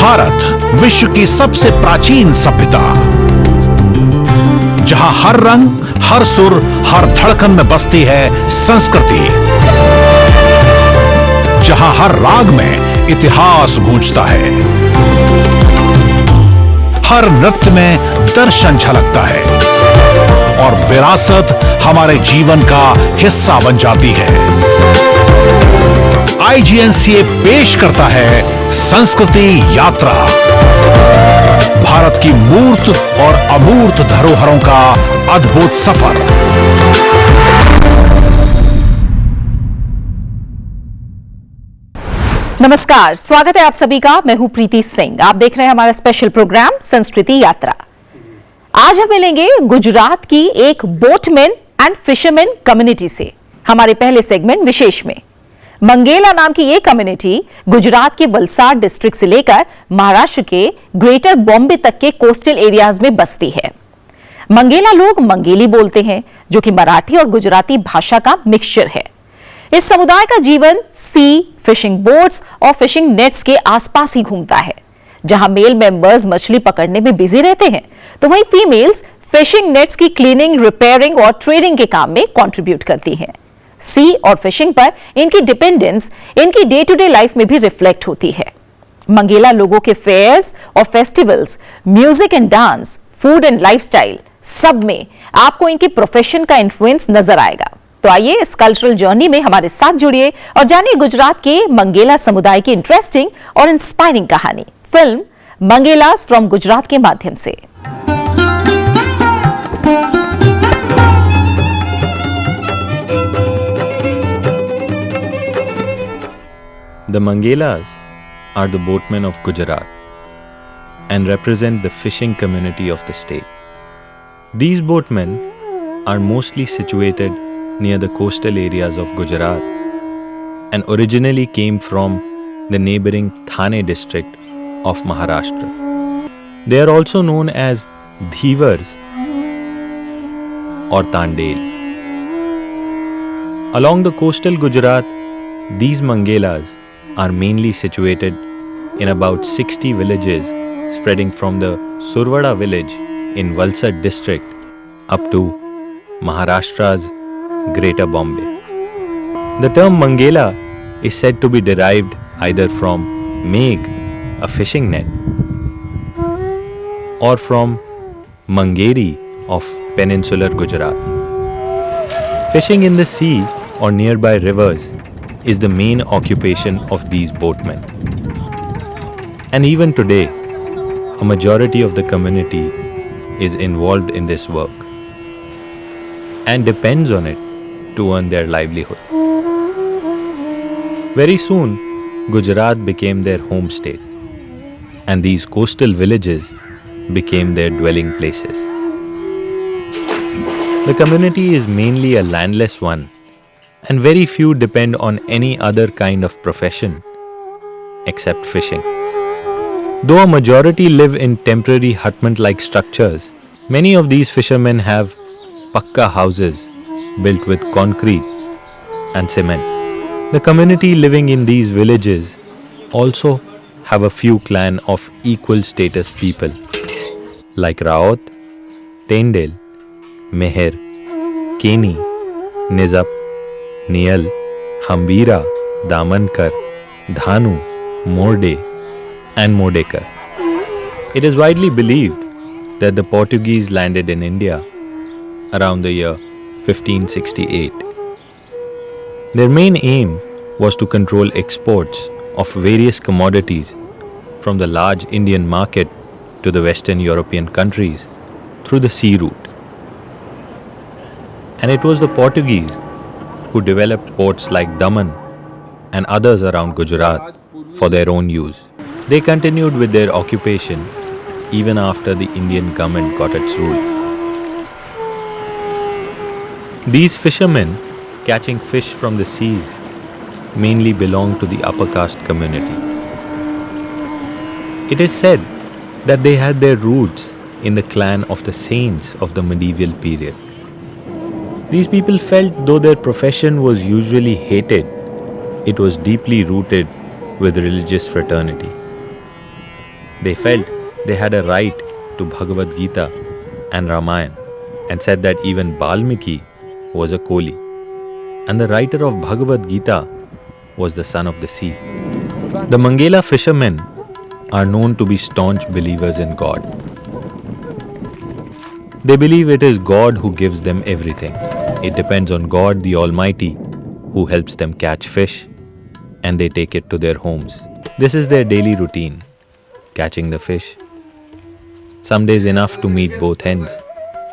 भारत विश्व की सबसे प्राचीन सभ्यता, जहां हर रंग, हर सुर, हर धड़कन में बसती है संस्कृति, जहां हर राग में इतिहास गूंजता है, हर नृत्य में दर्शन झलकता है और विरासत हमारे जीवन का हिस्सा बन जाती है। IGNCA पेश करता है संस्कृति यात्रा, भारत की मूर्त और अमूर्त धरोहरों का अद्भुत सफर। नमस्कार, स्वागत है आप सभी का। मैं हूं प्रीति सिंह। आप देख रहे हैं हमारा स्पेशल प्रोग्राम संस्कृति यात्रा। आज हम मिलेंगे गुजरात की एक बोटमैन एंड फिशरमैन कम्युनिटी से हमारे पहले सेगमेंट विशेष में। मंगेला नाम की ये कम्युनिटी गुजरात के वलसाड डिस्ट्रिक्ट से लेकर महाराष्ट्र के ग्रेटर बॉम्बे तक के कोस्टल एरियाज में बसती है। मंगेला लोग मंगेली बोलते हैं, जो कि मराठी और गुजराती भाषा का मिक्सचर है। इस समुदाय का जीवन सी, फिशिंग बोट्स और फिशिंग नेट्स के आसपास ही घूमता है। जहां मेल मेंबर्स मछली पकड़ने में बिजी रहते हैं, तो वहीं फीमेल्स फिशिंग नेट्स की क्लीनिंग, रिपेयरिंग और ट्रेडिंग के काम में कंट्रीब्यूट करती हैं। सी और फिशिंग पर इनकी डिपेंडेंस इनकी डे टू डे लाइफ में भी रिफ्लेक्ट होती है। मंगेला लोगों के फेयर्स और festivals, music and dance, food and lifestyle, सब में आपको इनकी प्रोफेशन का इन्फ्लुएंस नजर आएगा। तो आइए इस कल्चरल जर्नी में हमारे साथ जुड़िए और जानिए गुजरात के मंगेला समुदाय की इंटरेस्टिंग और इंस्पायरिंग कहानी फिल्म मंगेलास फ्रॉम गुजरात के माध्यम से। The Mangelas are the boatmen of Gujarat and represent the fishing community of the state. These boatmen are mostly situated near the coastal areas of Gujarat and originally came from the neighboring Thane district of Maharashtra. They are also known as Dhivars or Tandel. Along the coastal Gujarat, these Mangelas are mainly situated in about 60 villages spreading from the Survada village in Valsad district up to Maharashtra's Greater Bombay. The term Mangela is said to be derived either from Megh, a fishing net, or from Mangeri of peninsular Gujarat. Fishing in the sea or nearby rivers is the main occupation of these boatmen. And even today, a majority of the community is involved in this work and depends on it to earn their livelihood. Very soon, Gujarat became their home state, and these coastal villages became their dwelling places. The community is mainly a landless one, and very few depend on any other kind of profession except fishing. Though a majority live in temporary hutment-like structures, many of these fishermen have pakka houses built with concrete and cement. The community living in these villages also have a few clans of equal status people like Raot, Tendel, Meher, Keni, Nizap, Niyal, Hambira, Damankar, Dhanu, Morde and Modekar. It is widely believed that the Portuguese landed in India around the year 1568. Their main aim was to control exports of various commodities from the large Indian market to the Western European countries through the sea route. And it was the Portuguese who developed ports like Daman and others around Gujarat for their own use. They continued with their occupation even after the Indian government got its rule. These fishermen catching fish from the seas mainly belong to the upper caste community. It is said that they had their roots in the clan of the saints of the medieval period. These people felt though their profession was usually hated, it was deeply rooted with religious fraternity. They felt they had a right to Bhagavad Gita and Ramayana and said that even Balmiki was a Koli. And the writer of Bhagavad Gita was the son of the sea. The Mangela fishermen are known to be staunch believers in God. They believe it is God who gives them everything. It depends on God the Almighty who helps them catch fish, and they take it to their homes. This is their daily routine, catching the fish. Some days enough to meet both ends,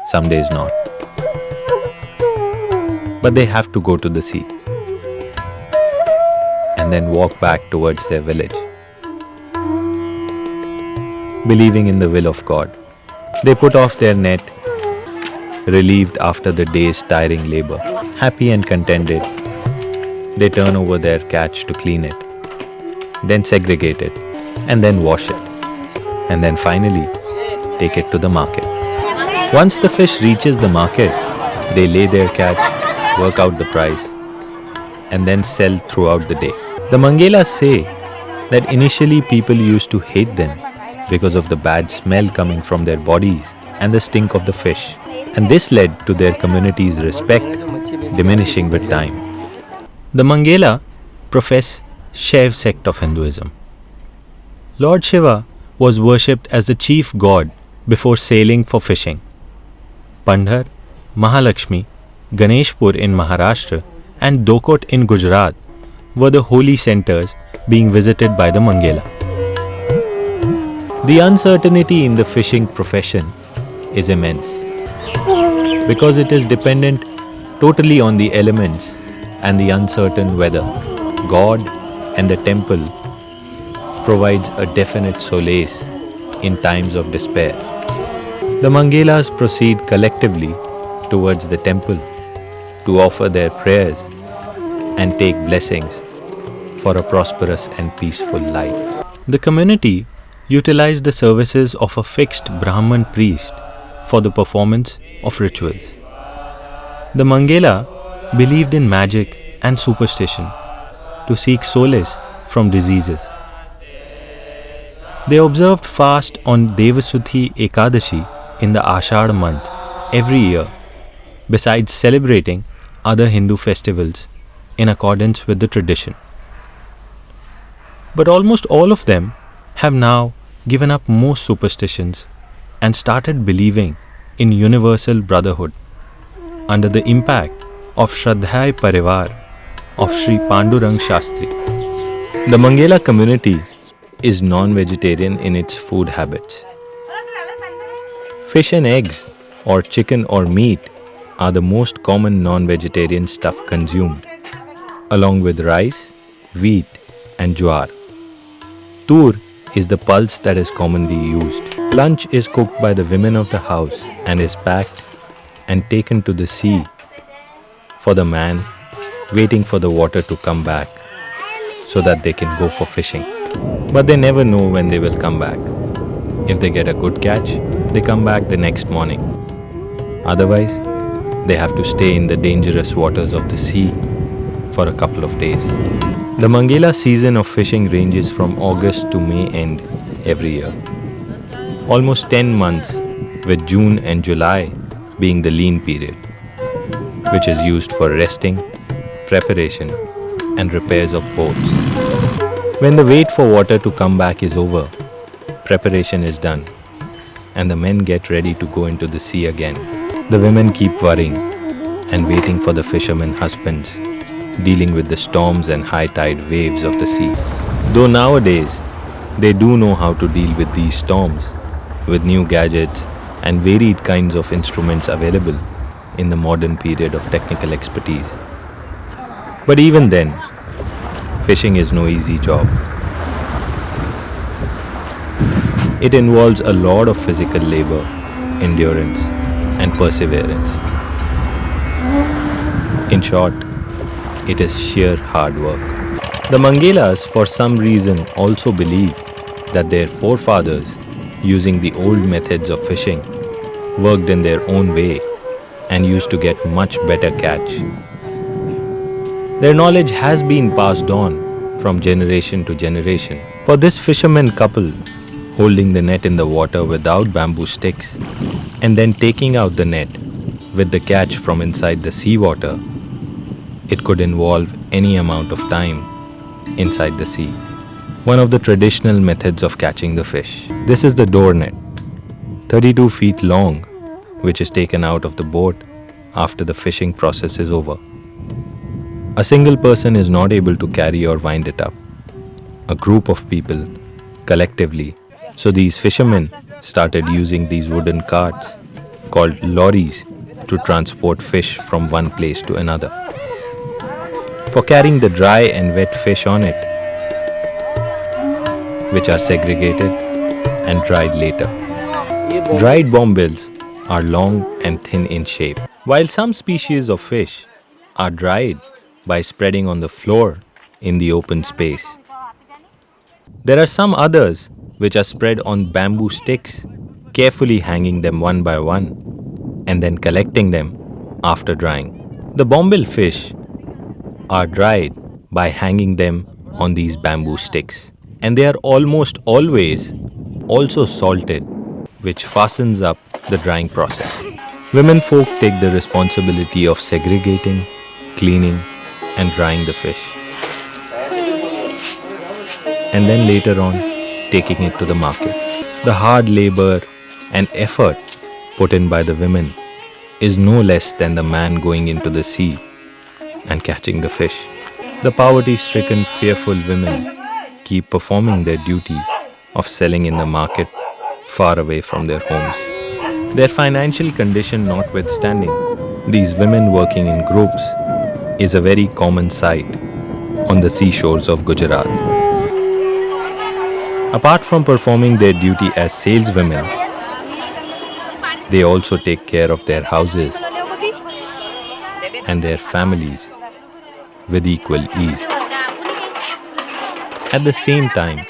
some days not. But they have to go to the sea and then walk back towards their village, believing in the will of God. They put off their net, relieved after the day's tiring labor. Happy and contented, they turn over their catch to clean it, then segregate it, and then wash it, and then finally take it to the market. Once the fish reaches the market, they lay their catch, work out the price, and then sell throughout the day. The Mangelas say that initially people used to hate them because of the bad smell coming from their bodies and the stink of the fish, and this led to their community's respect diminishing with time. The Mangela profess Shaiv sect of Hinduism. Lord Shiva was worshipped as the chief god before sailing for fishing. Pandhar, Mahalakshmi, Ganeshpur in Maharashtra and Dokot in Gujarat were the holy centers being visited by the Mangela. The uncertainty in the fishing profession is immense because it is dependent totally on the elements and the uncertain weather. God and the temple provides a definite solace in times of despair. The Mangelas proceed collectively towards the temple to offer their prayers and take blessings for a prosperous and peaceful life. The community utilized the services of a fixed Brahman priest for the performance of rituals. The Mangela believed in magic and superstition to seek solace from diseases. They observed fast on Devasuthi Ekadashi in the Ashad month every year, besides celebrating other Hindu festivals in accordance with the tradition. But almost all of them have now given up most superstitions and started believing in universal brotherhood under the impact of Shraddhai Parivar of Sri Pandurang Shastri. The Mangela community is non-vegetarian in its food habits. Fish and eggs, or chicken or meat, are the most common non-vegetarian stuff consumed, along with rice, wheat, and jowar. Tur is the pulse that is commonly used. Lunch is cooked by the women of the house and is packed and taken to the sea for the man waiting for the water to come back so that they can go for fishing. But they never know when they will come back. If they get a good catch, they come back the next morning. Otherwise, they have to stay in the dangerous waters of the sea for a couple of days. The Mangela season of fishing ranges from August to May end every year. Almost 10 months, with June and July being the lean period, which is used for resting, preparation, and repairs of boats. When the wait for water to come back is over, preparation is done, and the men get ready to go into the sea again. The women keep worrying and waiting for the fishermen husbands, dealing with the storms and high tide waves of the sea. Though nowadays, they do know how to deal with these storms, with new gadgets and varied kinds of instruments available in the modern period of technical expertise. But even then, fishing is no easy job. It involves a lot of physical labor, endurance, and perseverance. In short, it is sheer hard work. The Mangelas, for some reason, also believe that their forefathers, using the old methods of fishing, worked in their own way and used to get much better catch. Their knowledge has been passed on from generation to generation. For this fisherman couple, holding the net in the water without bamboo sticks, and then taking out the net with the catch from inside the seawater, it could involve any amount of time inside the sea. One of the traditional methods of catching the fish. This is the door net, 32 feet long, which is taken out of the boat after the fishing process is over. A single person is not able to carry or wind it up. A group of people, collectively. So these fishermen started using these wooden carts called lorries to transport fish from one place to another. For carrying the dry and wet fish on it, which are segregated and dried later. Dried bombbills are long and thin in shape, while some species of fish are dried by spreading on the floor in the open space. There are some others which are spread on bamboo sticks, carefully hanging them one by one and then collecting them after drying. The bombbill fish are dried by hanging them on these bamboo sticks, and they are almost always also salted, which fastens up the drying process. Women folk take the responsibility of segregating, cleaning and drying the fish, and then later on taking it to the market. The hard labor and effort put in by the women is no less than the man going into the sea and catching the fish. The poverty-stricken, fearful women keep performing their duty of selling in the market far away from their homes. Their financial condition notwithstanding, these women working in groups is a very common sight on the seashores of Gujarat. Apart from performing their duty as saleswomen, they also take care of their houses and their families with equal ease. At the same time,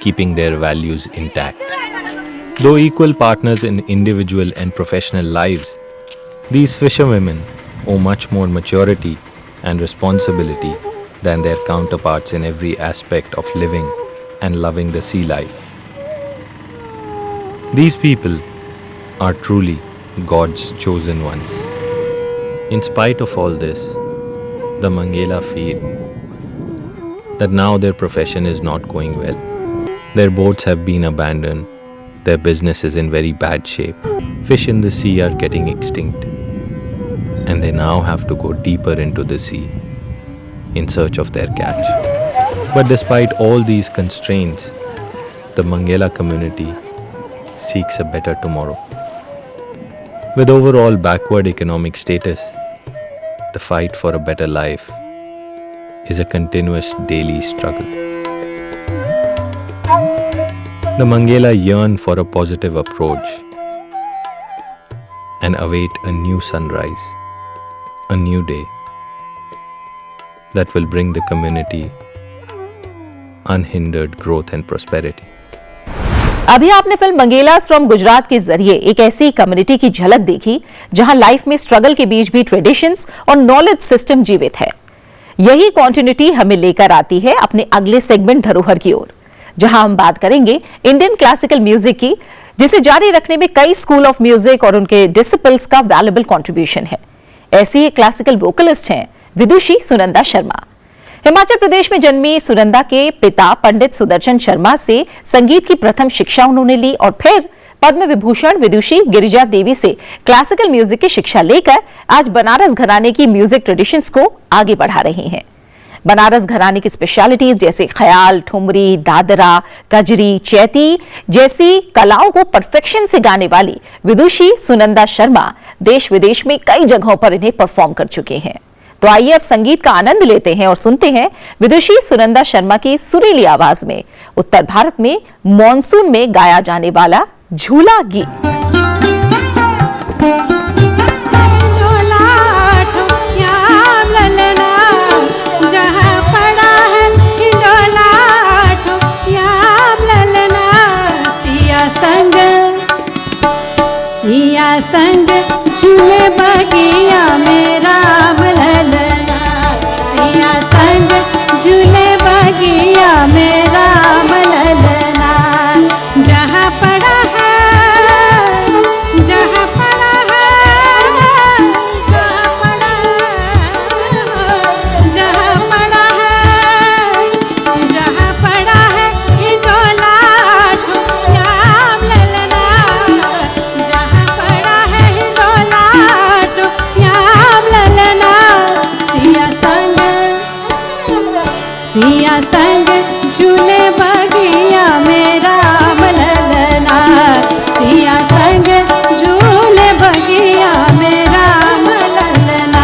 keeping their values intact. Though equal partners in individual and professional lives, these fisherwomen owe much more maturity and responsibility than their counterparts in every aspect of living and loving the sea life. These people are truly God's chosen ones. In spite of all this, the Mangela feel that now their profession is not going well. Their boats have been abandoned, their business is in very bad shape, fish in the sea are getting extinct, and they now have to go deeper into the sea in search of their catch. But despite all these constraints, the Mangela community seeks a better tomorrow. With overall backward economic status, the fight for a better life is a continuous daily struggle. The Mangela yearn for a positive approach and await a new sunrise, a new day that will bring the community unhindered growth and prosperity. अभी आपने film मंगेलास from Gujarat के जरिए एक ऐसी community की झलक देखी जहां लाइफ में स्ट्रगल के बीच भी ट्रेडिशंस और नॉलेज सिस्टम जीवित है। यही कॉन्टिन्यूटी हमें लेकर आती है अपने अगले सेगमेंट धरोहर की ओर, जहां हम बात करेंगे इंडियन क्लासिकल म्यूजिक की, जिसे जारी रखने में कई स्कूल ऑफ म्यूजिक और उनके डिसिपल्स का वैल्यूएबल कंट्रीब्यूशन है। ऐसी एक क्लासिकल वोकलिस्ट हैं विदुषी सुनंदा शर्मा। हिमाचल प्रदेश में जन्मी सुनंदा के पिता पंडित सुदर्शन शर्मा से संगीत की प्रथम शिक्षा उन्होंने ली और फिर पद्म विभूषण विदुषी गिरिजा देवी से क्लासिकल म्यूजिक की शिक्षा लेकर आज बनारस घराने की म्यूजिक ट्रेडिशंस को आगे बढ़ा रही हैं। बनारस घराने की स्पेशलिटीज जैसे ख्याल, ठुमरी, दादरा, कजरी, चैती जैसी कलाओं को परफेक्शन से गाने वाली विदुषी सुनंदा शर्मा देश विदेश में कई जगहों पर इन्हें परफॉर्म कर चुके हैं। तो आइए अब संगीत का आनंद लेते हैं और सुनते हैं विदुषी सुनंदा शर्मा की सुरीली आवाज में उत्तर भारत में मॉनसून में गाया जाने वाला झूला गीत। संग झूले बगिया में राम ललना, सिया संग झूले बगिया में राम ललना, जहाँ सिया संग झूले बगिया में राम ललना, सिया संग झूले बगिया में राम ललना।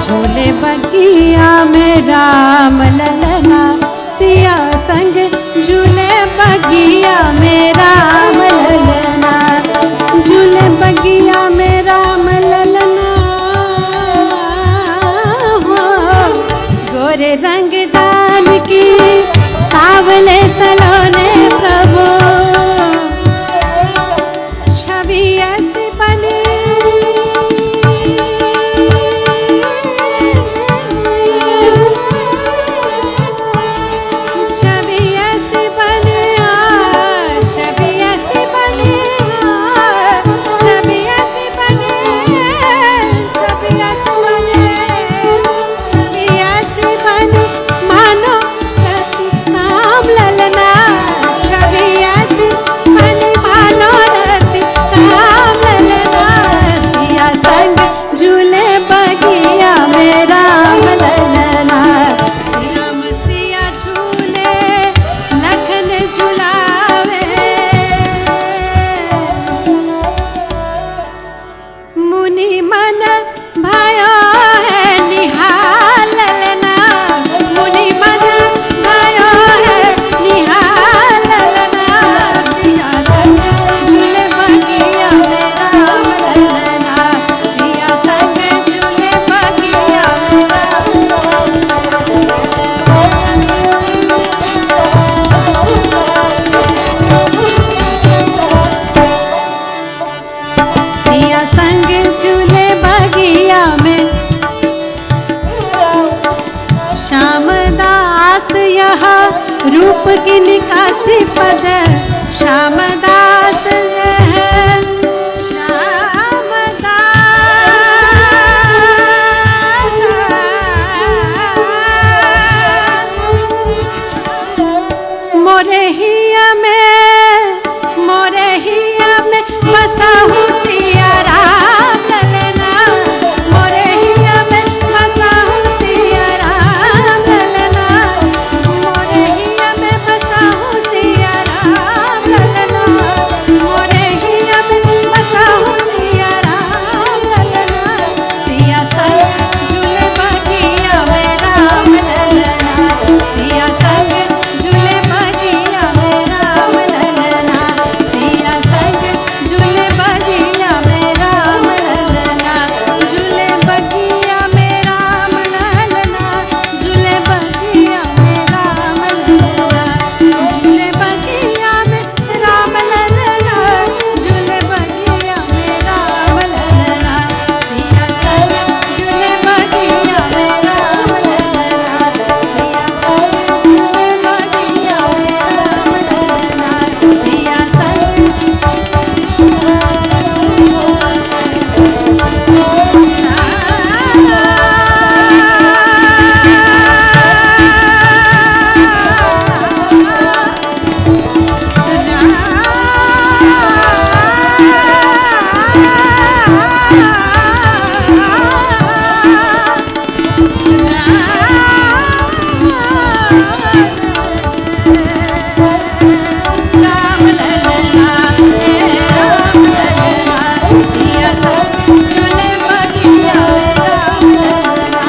झूले बगिया में राम ललना, सिया संग झूले बगिया में राम ललना, झूले बगिया में राम ललना। हो गोरे रंग जान की सावले सलोने प्रभु, छवि ऐसी बनी रूप की निकासी पद श्यामदास है, श्यामदास मोरे हिया में बसा हूँ सिया राम ललना, मोरे हिया में बसा हूँ सिया राम ललना, मोरे हिया में बसा हूँ सिया राम ललना, मोरे हिया में बसा हूँ सिया राम ललना, सिया संग झूले बगिया में राम ललना, सिया संग झूले बगिया में राम ललना, सिया संग झूले बगिया में राम ललना, झूले बगिया में राम ललना, झूले बगिया में राम ललना, झूले बगिया में राम ललना, झूले बगिया में राम ललना, सिया संग झूले बगिया में राम ललना, सिया संग झूले बगिया में राम ललना, सिया राम ललना, राम ललना, सिया संग झूले बगिया में राम ललना,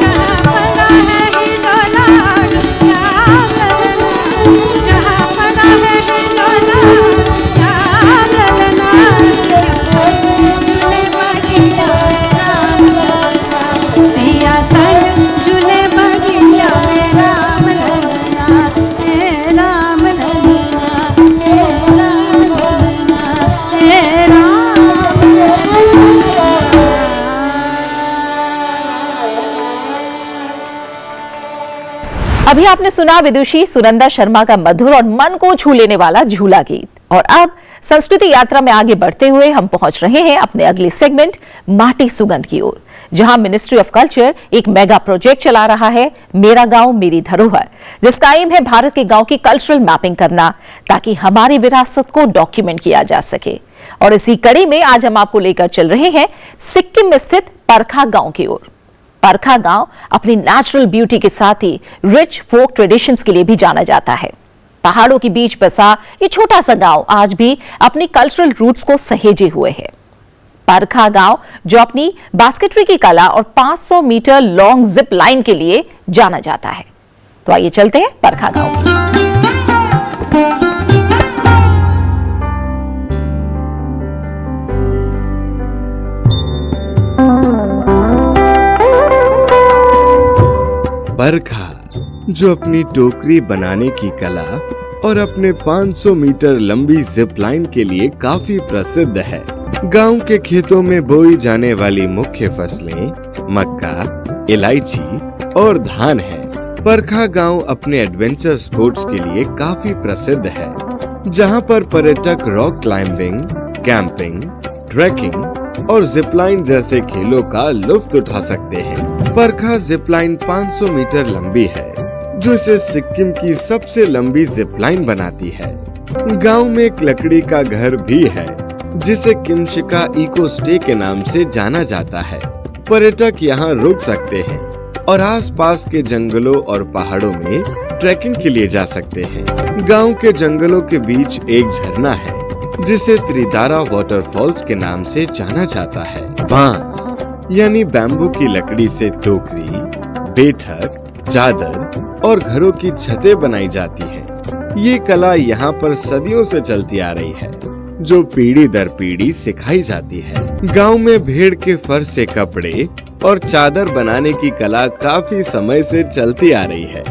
जहाँ पड़ा है हिलोला राम ललना, जहाँ पड़ा है हिलोला राम ललना, सिया संग झूले बगिया में राम ललना, सिया संग झूले बगिया में राम ललना, हे राम ललना, हे राम ललना, हे राम ललना। अभी आपने सुना विदुषी सुनंदा शर्मा का मधुर और मन को छू लेने वाला झूला गीत। और अब संस्कृति यात्रा में आगे बढ़ते हुए हम पहुंच रहे हैं अपने अगले सेगमेंट माटी सुगंध की ओर, जहां मिनिस्ट्री ऑफ कल्चर एक मेगा प्रोजेक्ट चला रहा है, मेरा गांव मेरी धरोहर, जिसका एम है भारत के गांव की कल्चरल मैपिंग करना ताकि हमारी विरासत को डॉक्यूमेंट किया जा सके। और इसी कड़ी में आज हम आपको लेकर चल रहे हैं सिक्किम में स्थित परखा गांव की ओर। परखा गांव अपनी नेचुरल ब्यूटी के साथ ही रिच फोक ट्रेडिशंस के लिए भी जाना जाता है। पहाड़ों के बीच बसा ये छोटा सा गांव आज भी अपनी कल्चरल रूट्स को सहेजे हुए है। परखा गांव जो अपनी बास्केटरी की कला और 500 मीटर लॉन्ग जिप लाइन के लिए जाना जाता है। तो आइए चलते हैं परखा गांव की। परखा जो अपनी टोकरी बनाने की कला और अपने 500 मीटर लंबी जिप लाइन के लिए काफी प्रसिद्ध है। गांव के खेतों में बोई जाने वाली मुख्य फसलें मक्का, इलायची और धान है। परखा गांव अपने एडवेंचर स्पोर्ट्स के लिए काफी प्रसिद्ध है, जहां पर पर्यटक रॉक क्लाइंबिंग, कैंपिंग, ट्रैकिंग और जिपलाइन जैसे खेलों का लुत्फ उठा सकते हैं। परखा जिपलाइन 500 मीटर लंबी है, जो इसे सिक्किम की सबसे लंबी जिपलाइन बनाती है। गांव में एक लकड़ी का घर भी है, जिसे किमशिका इको स्टे के नाम से जाना जाता है। पर्यटक यहाँ रुक सकते हैं और आसपास के जंगलों और पहाड़ों में ट्रैकिंग के लिए जा सकते हैं। गांव के जंगलों के बीच एक झरना है, जिसे त्रिदारा वाटरफॉल्स के नाम से जाना जाता है। बांस यानी बैम्बू की लकड़ी से टोकरी, बैठक, चादर और घरों की छतें बनाई जाती हैं। ये कला यहाँ पर सदियों से चलती आ रही है, जो पीढ़ी दर पीढ़ी सिखाई जाती है। गांव में भेड़ के फर से कपड़े और चादर बनाने की कला काफी समय से चलती आ रही है,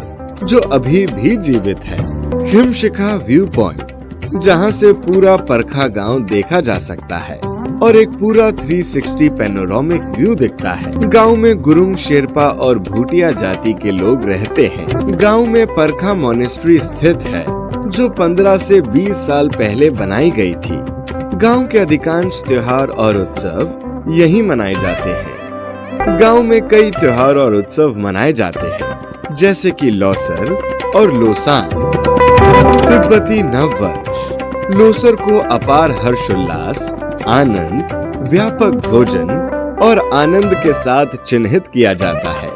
जो अभी भी जीवित है। किमशिका व्यू पॉइंट, जहां से पूरा परखा गांव देखा जा सकता है और एक पूरा 360 पैनोरामिक व्यू दिखता है। गांव में गुरुंग, शेरपा और भूटिया जाति के लोग रहते हैं। गांव में परखा मॉनेस्ट्री स्थित है, जो 15 से 20 साल पहले बनाई गई थी। गांव के अधिकांश त्योहार और उत्सव यहीं मनाए जाते हैं। गांव में कई त्योहार और उत्सव मनाए जाते हैं, जैसे कि लौसर और लोसांग। तिब्बती नव वर्ष लोसर को अपार हर्षोल्लास, आनंद, व्यापक भोजन और आनंद के साथ चिन्हित किया जाता है।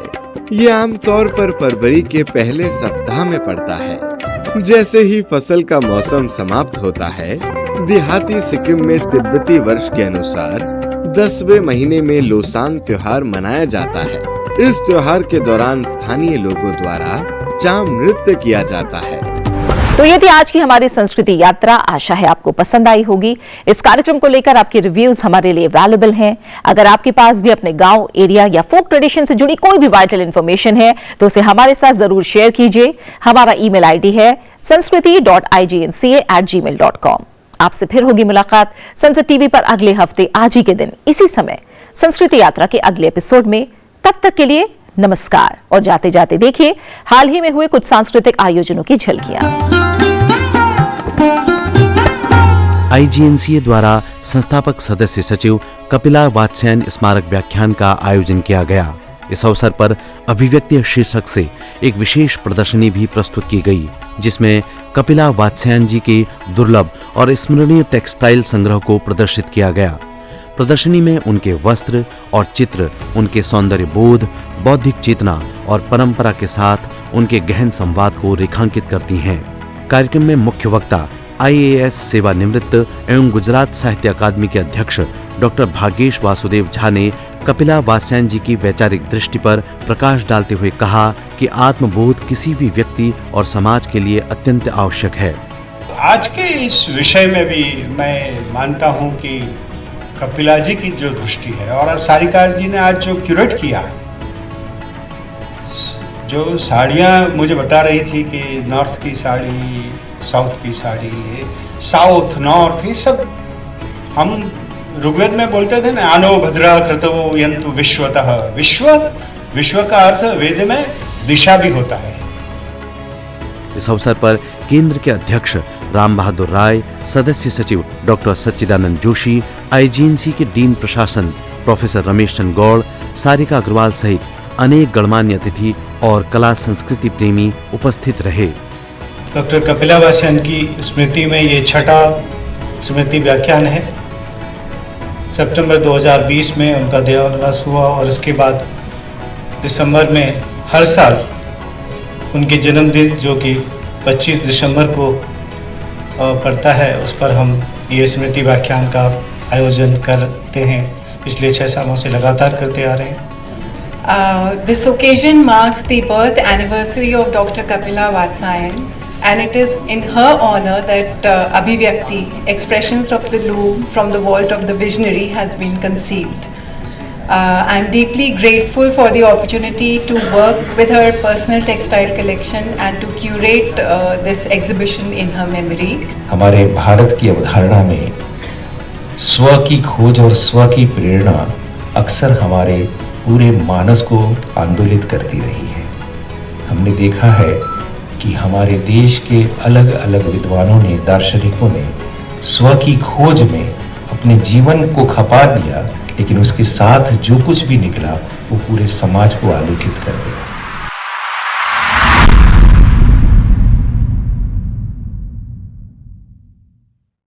ये आमतौर पर फरवरी के पहले सप्ताह में पड़ता है। जैसे ही फसल का मौसम समाप्त होता है, देहाती सिक्किम में तिब्बती वर्ष के अनुसार 10वें महीने में लोसांग त्योहार मनाया जाता है। इस त्योहार के दौरान स्थानीय लोगों द्वारा चाम नृत्य किया जाता है। तो ये थी आज की हमारी संस्कृति यात्रा। आशा है आपको पसंद आई होगी। इस कार्यक्रम को लेकर आपके रिव्यूज हमारे लिए वैल्यूएबल हैं। अगर आपके पास भी अपने गांव, एरिया या फोक ट्रेडिशन से जुड़ी कोई भी वाइटल इन्फॉर्मेशन है तो उसे हमारे साथ जरूर शेयर कीजिए। हमारा ईमेल आईडी है sanskriti.ignca@gmail.com। आपसे फिर होगी मुलाकात संसद टीवी पर अगले हफ्ते आज ही के दिन इसी समय संस्कृति यात्रा के अगले एपिसोड में। तब तक के लिए नमस्कार और जाते जाते देखिए हाल ही में हुए कुछ सांस्कृतिक आयोजनों की झलकियां। आईजीएनसीए द्वारा संस्थापक सदस्य सचिव कपिला वात्स्यायन स्मारक व्याख्यान का आयोजन किया गया। इस अवसर पर अभिव्यक्ति शीर्षक से एक विशेष प्रदर्शनी भी प्रस्तुत की गई, जिसमें कपिला वात्स्यायन जी के दुर्लभ और स्मरणीय टेक्सटाइल संग्रह को प्रदर्शित किया गया। प्रदर्शनी में उनके वस्त्र और चित्र उनके सौंदर्य बोध, बौद्धिक चेतना और परंपरा के साथ उनके गहन संवाद को रेखांकित करती हैं। कार्यक्रम में मुख्य वक्ता आईएएस सेवानिवृत्त एवं गुजरात साहित्य अकादमी के अध्यक्ष डॉक्टर भाग्येश वासुदेव झा ने कपिला वात्स्यायन जी की वैचारिक दृष्टि पर प्रकाश डालते हुए कहा कि आत्मबोध किसी भी व्यक्ति और समाज के लिए अत्यंत आवश्यक है। आज के इस विषय में भी मैं मानता हूं कि कपिला जी की जो दृष्टि है और सारिकार जी ने आज जो क्यूरेट किया, जो साड़ियाँ मुझे बता रही थी कि नॉर्थ की साड़ी, साउथ की साड़ी, साउथ नॉर्थ, ये सब हम ऋग्वेद में बोलते थे ना, आनो भद्रा कृतवो यंतु विश्वतः। विश्व का अर्थ वेद में दिशा भी होता है। इस अवसर पर केंद्र के अध्यक्ष राम बहादुर राय, सदस्य सचिव डॉक्टर सच्चिदानंद जोशी, आईजीएनसी के डीन प्रशासन प्रोफेसर रमेश चंद्र गौड़, सारिका अग्रवाल सहित अनेक गणमान्य अतिथि और कला संस्कृति प्रेमी उपस्थित रहे। डॉक्टर कपिला वात्स्यायन की स्मृति में ये छठा स्मृति व्याख्यान है। सितंबर 2020 में उनका देहावसान हुआ और उसके बाद दिसंबर में हर साल उनके जन्मदिन जो कि 25 दिसंबर को पड़ता है, उस पर हम ये स्मृति व्याख्यान का आयोजन करते हैं। पिछले 6 सालों से लगातार करते आ रहे हैं। This occasion marks the birth anniversary of Dr. Kapila Vatsyayan, and it is in her honor that Abhivyakti, Expressions of the Loom from the Vault of the Visionary, has been conceived. I am deeply grateful for the opportunity to work with her personal textile collection and to curate this exhibition in her memory. हमारे भारत की अवधारणा में स्व की खोज और स्व की प्रेरणा अक्सर हमारे पूरे मानस को आंदोलित करती रही है। हमने देखा है कि हमारे देश के अलग अलग विद्वानों ने, दार्शनिकों ने स्व की खोज में अपने जीवन को खपा दिया, लेकिन उसके साथ जो कुछ भी निकला वो पूरे समाज को आलोकित कर दिया।